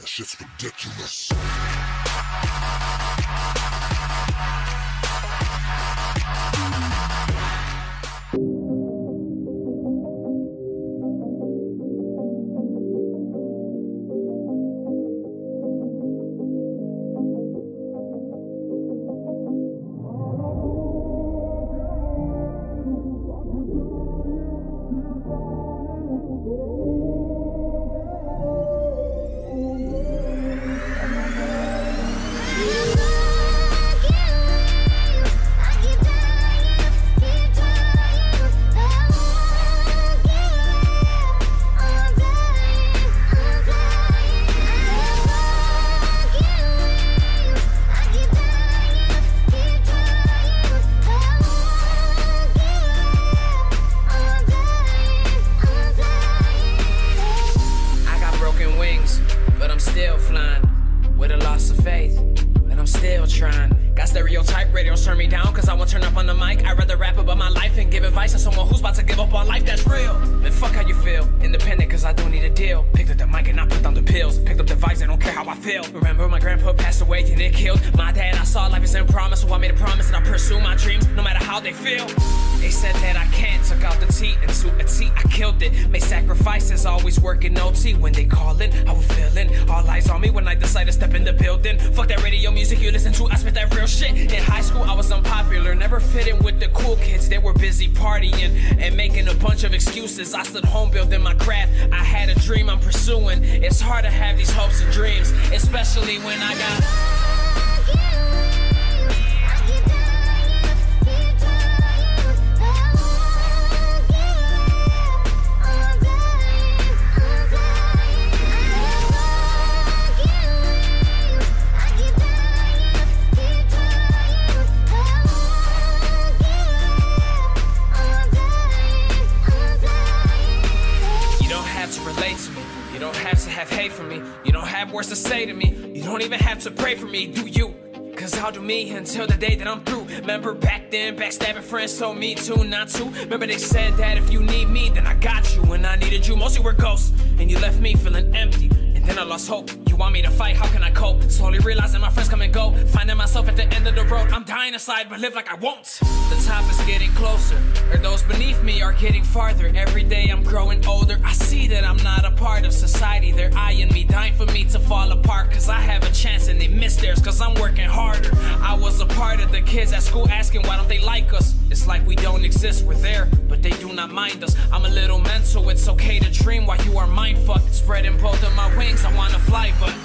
That shit's ridiculous. But I'm still flying with a loss of faith, and I'm still trying. Got stereotype radios turn me down cause I won't turn up on the mic. I'd rather rap about my life and give advice to someone who's about to give up on life that's real. Man, fuck how you feel, independent cause I don't need a deal. Picked up the mic and I put down the pills. Picked up the vibes, I don't care how I feel. Remember my grandpa passed away and it killed my dad. I saw life is in promise, so I made a promise that I'll pursue my dreams no matter how they feel. They said that I can't, took out the T into a T, I killed it. Made sacrifices, always working OT. When they callin', I was feeling all eyes on me when I decided to step in the building. Fuck that radio music you listen to, I spit that real shit. In high school I was unpopular, never fit in with the cool kids. They were busy partying and making a bunch of excuses. I stood home building my craft, I had a dream I'm pursuing. It's hard to have these hopes and dreams, especially when I got to relate to me. You don't have to have hate for me. You don't have words to say to me. You don't even have to pray for me, do you? Cause I'll do me until the day that I'm through. Remember back then, backstabbing friends told me to not to. Remember they said that if you need me, then I got you. When I needed you, most you were ghosts, and you left me feeling empty. And then I lost hope. You want me to fight, how can I cope? Slowly realizing my friends come and go, finding myself at the end of the road. I'm dying inside, but live like I won't. The top is getting closer, or those beneath me are getting farther. Every day I'm growing older, I see that I'm not a part of society. They're eyeing me, dying for me to fall apart. Cause I have a chance and they miss theirs, cause I'm working harder. I was a part of the kids at school asking why don't they like us. It's like we don't exist, we're there, but they do not mind us. I'm a little mental, it's okay to dream while you are mindfucked. Spreading both of my wings, I wanna fly, but